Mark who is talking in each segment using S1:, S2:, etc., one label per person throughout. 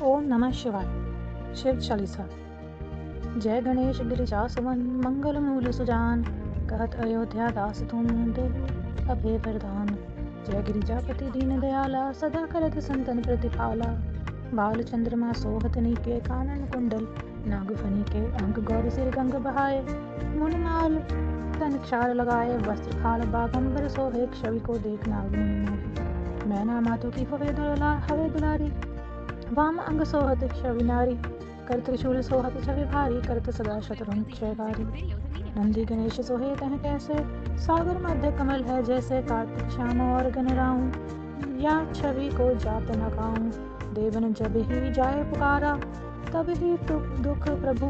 S1: ओम नमः शिवाय। शिव चालीसा। जय गणेश गिरिजा सुमन मंगल मूल सुजान, कहत अयोध्या दास तुम देहु अभय वरदान। जय गिरिजापति दीन दयाला, सदा करत संतन प्रतिपाला। बाल चंद्रमा सोहत नीके, कानन कुंडल नागफनी के। अंक गौर सिर गंग बहाए, मुनिमाल तन क्षार लगाए। वस्त्र खाल बागंबर सोहे, छवि को देख नाग मुनि मोहे। मैना मातो की हवे दुलारी, वाम अंग सोहत छवि नारी। कर त्रिशूल सोहत छवि भारी, करत सदा शत्रुन क्षयकारी। नंदी गणेश सोहे तह कैसे, सागर मध्य कमल है जैसे। कार्तिक श्याम और गणराऊं, या छवि को जात न काऊं। देवन जब ही जाए पुकारा, तब ही दुख प्रभु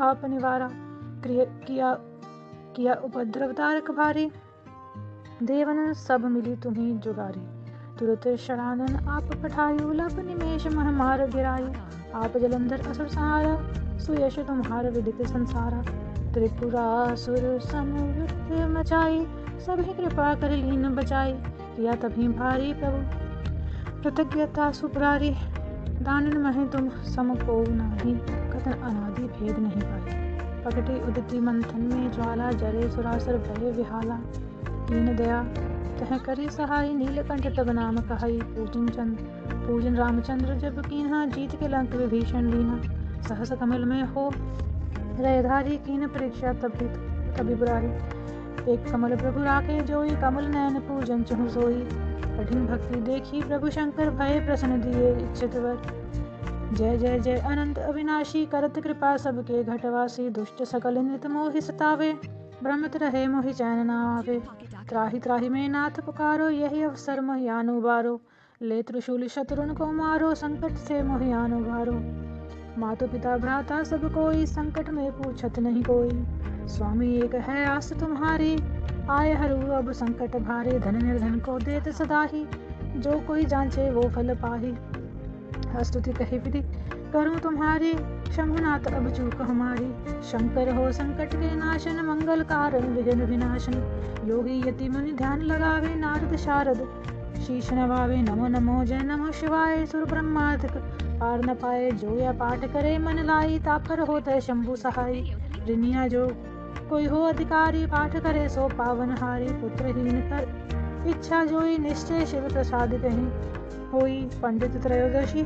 S1: आप निवारा। किया उपद्रव तारक भारी, देवन सब मिली तुम्ही जुगारी। तुरत शरानन आप पठायु, लब निमेष मह मार गिरायु। आप जलंधर असुर सहारा, सुयश तुम्हार विदित संसारा। त्रिपुरासुर समयुद्ध मचाई, सभी कृपा कर लीन बचाई। किया तभी भारी प्रभु कृतज्ञता सुपुरारी। दानन महे तुम सम को नाही, कथन अनादि भेद नहीं पाए। प्रकटी उदिति मंथन में ज्वाला, जरे सुरासुर भय विहाला। कीन दया तह करी सहाय, नीलकंठ तब नाम कहाई। पूजन रामचंद्र जब कीन्हा, जीत के लंक विभीषण लीना। सहस कमल में हो रयधारी, कीन परीक्षा तभी बुरारी। एक कमल प्रभु राखे जोई, कमल नयन पूजन चहु सोई। कठिन भक्ति देखी प्रभु शंकर, भय प्रसन्न दिए इच्छित वर। जय जय जय अनंत अविनाशी, करत कृपा सबके घटवासी। दुष्ट सकल नित मोहि सतावे, भ्रमित रहे मोहि चैन न आवे। त्राहि त्राहि में नाथ पुकारो, यही अवसर मोहियान उबारो। ले त्रिशूल शत्रुन को मारो, संकट से मोहियान उबारो। मातो पिता भ्राता सब कोई, संकट में पूछत नहीं कोई। स्वामी एक है आस तुम्हारी, आए हरू अब संकट भारी। धन निर्धन को देत सदाही, जो कोई जांचे वो फल पाही। स्तुति कही विधि करूं तुम्हारी, शंभुनाथ अब चूक हमारी। शंकर हो संकट के नाशन, मंगल कारण विघ्न विनाशन। योगी यति मुनि ध्यान लगावे, नारद शारद शीश नवावे। नमो नमो जय नमो शिवाय, सुर ब्रह्मादिक पार न पाए। जो या पाठ करे मन लाई, तापर होत शंभु सहाय। ऋनिया जो कोई हो अधिकारी, पाठ करे सो पावन हारी। पुत्रहीन कर इच्छा जोई, निश्चय शिव प्रसाद कहीं होई। पंडित त्रयोदशी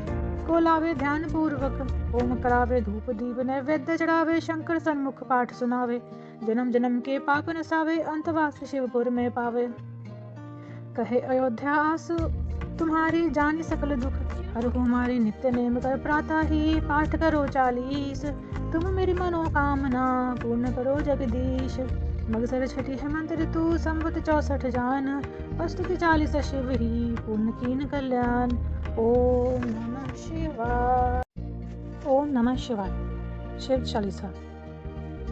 S1: को लावे ध्यान पूर्वक, होम करावे धूप दीप नैवेद्य चढ़ावे। शंकर सन्मुख पाठ सुनावे, जन्म जन्म के पाप नसावे। अंतवास शिवपुर में पावे, कहे अयोध्या आस तुम्हारी। जानी सकल दुख हरहु हमारी, नित्य नेम कर प्रातः ही। पाठ करो 40, तुम मेरी मनोकामना पूर्ण करो जगदीश। मगसर छठी हेमंत ऋतु, संवत 64 जान। अस्तुति 40 शिव ही, पूर्ण कीन कल्याण। ओम नमः शिवाय। ओम नमः शिवाय। शिव चालीसा।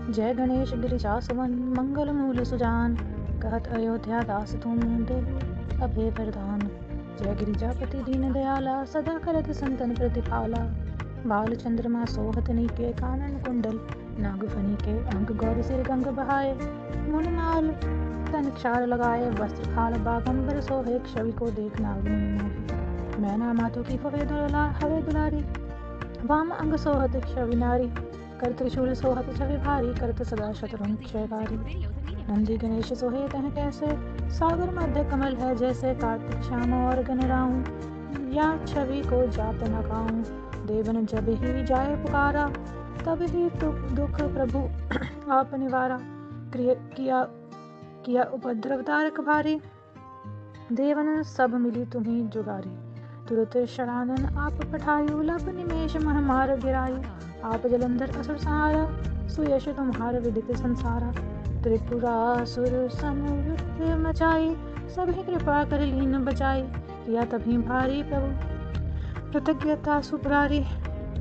S1: जय गणेश गिरिजा सुमन मंगल मूल सुजान, कहत अयोध्या दास तुम देहु अभय वरदान। जय गिरिजापति दीन दयाला, सदा करत संतन प्रतिपाला। बाल चंद्रमा सोहत नीके, कानन कुंडल नागफनी के। अंक गौर सिर गंग बहाए, मुनिमाल तन क्षार लगाए। वस्त्र खाल बागंबर सोहे, छवि को देख नाग मुनि मोहे। मैना मातो की हवे दुलारी, वाम अंग सोहत छवि नारी। कर त्रिशूल सोहत छवि भारी, करत सदा शत्रुन क्षयकारी। नंदी गणेश सोहे तह कैसे, सागर मध्य कमल है जैसे। कार्तिक श्याम और गणराऊं, या छवि को जात न काऊं। देवन जब ही जाए पुकारा, तब ही दुख प्रभु आप निवारा। किया उपद्रव तारक भारी, देवन सब मिली तुम्ही जुगारी। तुरत शरानन आप पठायु, लब निमेष मह मार गिरायु। आप जलंधर असुर सहारा, सुयश तुम्हार विदित संसारा। त्रिपुरासुर समयुद्ध मचाई, सभी कृपा कर लीन बचाई। किया तभी भारी प्रभु कृतज्ञता सुपुरारी।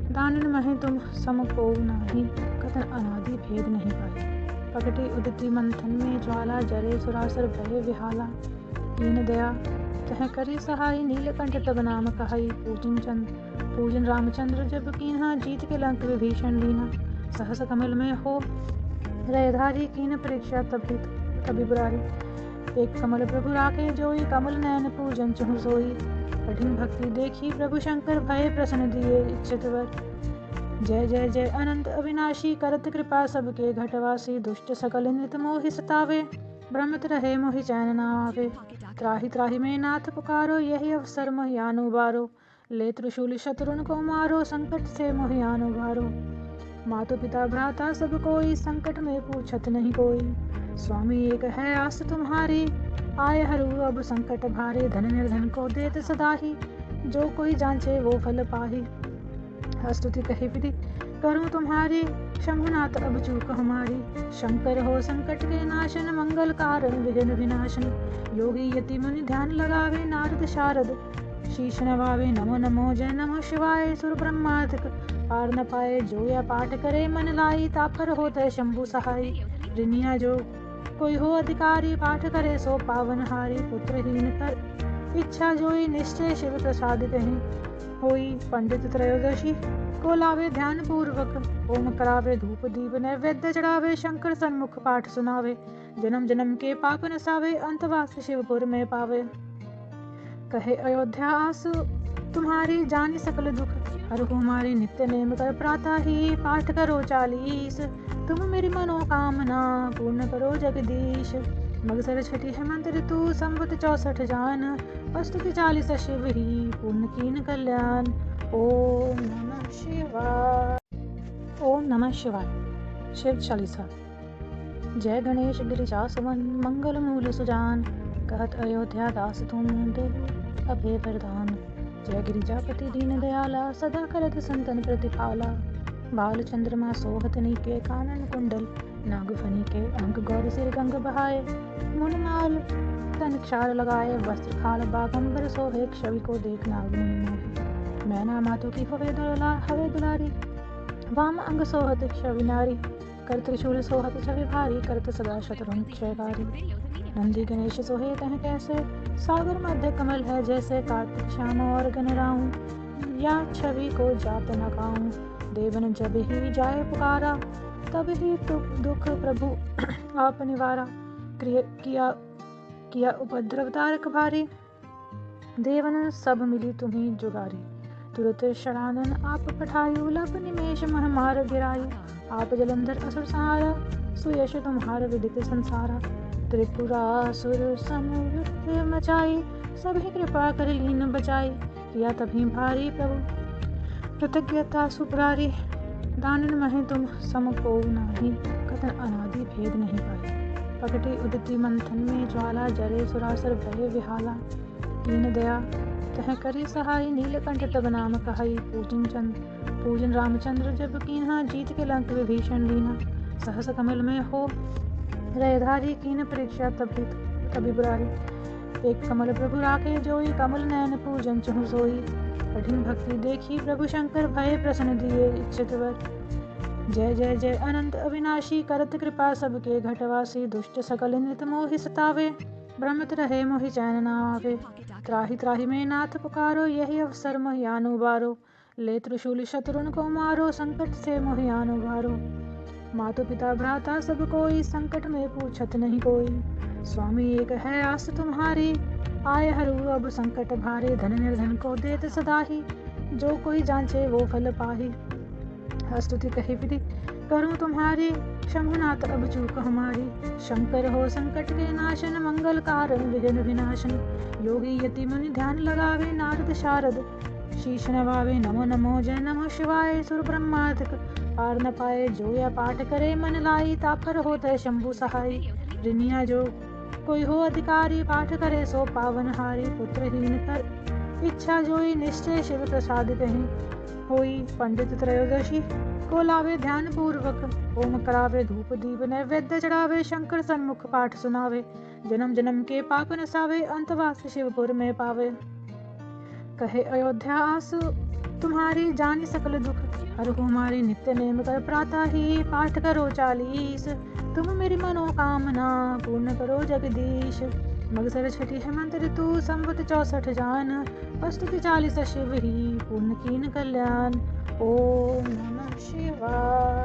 S1: दानन महे तुम सम को नाही, कथन अनादि भेद नहीं पाए। प्रकटी उदिति मंथन में ज्वाला, जरे सुरासुर भय विहाला। कीन दया तह करी सहाय, नीलकंठ तब नाम कहाई। पूजन रामचंद्र जब कीन्हा, जीत के लंक विभीषण लीना। सहस कमल में हो रयधारी, कीन परीक्षा तभी बुरारी। एक कमल प्रभु राखे जोई, कमल नयन पूजन चहु सोई। कठिन भक्ति देखी प्रभु शंकर, भय प्रसन्न दिए इच्छित वर। जय जय जय अनंत अविनाशी, करत कृपा सबके घटवासी। दुष्ट सकल नित मोहि सतावे, भ्रमत रहे मोहि चैन न आवे। त्राहि त्राहि में नाथ पुकारो, यही अवसर मोहि आनु बारो। ले त्रिशूल शत्रुन को मारो, संकट से मोहि आनु बारो। मातु पिता भ्राता सब कोई, संकट में पूछत नहीं कोई। स्वामी एक है आस तुम्हारी, आय हरू अब संकट भारी। धन निर्धन को देत सदाही, जो कोई जांचे वो फल पाही। स्तुति कही विधि करूं तुम्हारी, शंभुनाथ अब चूक हमारी। शंकर हो संकट के नाशन, मंगल कारण विघ्न विनाशन। योगी यति मुनि ध्यान लगावे, नारद शारद शीश नवावे। नमो नमो जय नमो शिवाय, सुर ब्रह्मादिक पार न पाए। जो या पाठ करे मन लाई, तापर होते शंभु सहाय। ऋनिया जो कोई हो अधिकारी, पाठ करे सो पावन हारी। पुत्रहीन कर इच्छा जोई, निश्चय शिव प्रसाद कहीं होई। पंडित त्रयोदशी को लावे ध्यान पूर्वक, ओम करावे धूप दीप नैवेद्य चढ़ावे। शंकर सन्मुख पाठ सुनावे, जन्म जन्म के पाप नसावे। अंतवास शिवपुर में पावे, कहे अयोध्या आस तुम्हारी। जानी सकल दुख हर हमारी, नित्य नेम कर प्रातः ही। पाठ करो 40, तुम मेरी मनोकामना पूर्ण करो जगदीश। मगसर छठी हेमंत ऋतु, संवत 64 जान। अस्तुति 40 शिव ही, पूर्ण कीन कल्याण। ओम नमः शिवाय। ओम नमः शिवाय। शिव चालीसा। जय गणेश गिरिजा सुमन, मंगल मूल सुजान। कहत अयोध्या दास तुम देहु अभय वरदान। जय गिरिजापति दीन दयाला, सदा करत संतन प्रतिपाला। बाल चंद्रमा सोहत नीके, कानन कुंडल नागफनी के। अंक गौर सिर गंग बहाए, मुनिमाल तन क्षार लगाए। वस्त्र खाल बागंबर सोहे, छवि को देख नाग मुनि मोहे। मैना मातु की हवे दुलारी, वाम अंग सोहत छवि नारी। कर त्रिशूल सोहत छवि भारी, करत सदा शत्रुन क्षयकारी। नंदी गणेश सोहे तह कैसे, सागर मध्य कमल है जैसे। कार्तिक श्याम और गणराऊं, या छवि को जात न काऊं। देवन जब ही जाए पुकारा, तब ही दुख प्रभु आप निवारा। किया उपद्रव तारक भारी, देवन सब मिली तुम्हें जुगारी। तुरत शरानन आप पठायु, लब निमेष मह मार गिरायु। आप जलंधर असुर सहारा, सुयश तुम्हार विदित संसारा। त्रिपुरासुर समयुद्ध मचाई, सभी कृपा कर लीन बचाई। किया तभी भारी प्रभु कृतज्ञता सुपुरारी। दानन महे तुम सम को नाही, कथन अनादि भेद नहीं पाए। प्रकटी उदिति मंथन में ज्वाला, जरे सुरासुर भय विहाला। कीन दया तह करी सहाय, नीलकंठ तब नाम कहाई। पूजन रामचंद्र जब कीन्हा, जीत के लंक विभीषण लीना। सहस कमल में हो रयधारी, कीन परीक्षा तभी बुरारी। एक कमल प्रभु राखे जोई, कमल नयन पूजन चहु सोई। कठिन भक्ति देखी प्रभु शंकर, भय प्रसन्न दिए इच्छित वर। जय जय जय अनंत अविनाशी, करत कृपा सबके घटवासी। दुष्ट सकल नित मोहि सतावे, भ्रमत रहे मोहि चैन न आवे। त्राहि त्राहि में नाथ पुकारो, यही अवसर मोहि आनु बारो। ले त्रिशूल शत्रुन को मारो, संकट से मोहि आनु बारो। मातु पिता भ्राता सब कोई, संकट में पूछत नहीं कोई। स्वामी एक है आस तुम्हारी, आय हरू अब संकट भारी। धन निर्धन को देत सदाही, जो कोई जांचे वो फल पाही। स्तुति कही विधि करूं तुम्हारी, शंभुनाथ अब चूक हमारी। शंकर हो संकट के नाशन, मंगल कारण विघ्न विनाशन। योगी यति मुनि ध्यान लगावे, नारद शारद शीश नवावे। नमो नमो जय नमो शिवाय, सुर ब्रह्मादिक पार न पाए। जो या पाठ करे मन लाई, तापर होते शंभु सहाय। ऋनिया जो कोई हो अधिकारी, पाठ करे सो पावन हारी। पुत्रहीन कर इच्छा जोई, निश्चय शिव प्रसाद कहीं होई। पंडित त्रयोदशी को लावे ध्यान पूर्वक, ओम करावे धूप दीप नैवेद्य चढ़ावे। शंकर सन्मुख पाठ सुनावे, जन्म जन्म के पाप नसावे। अंतवास शिवपुर में पावे, कहे अयोध्या आस तुम्हारी। जानी सकल दुख हर हमारी, नित्य नेम कर प्रातः ही। पाठ करो 40, तुम मेरी मनोकामना पूर्ण करो जगदीश। मगसर छठी हेमंत ऋतु, संवत 64 जान। अस्तुति 40 शिव ही, पूर्ण कीन कल्याण। ओम नमः शिवाय।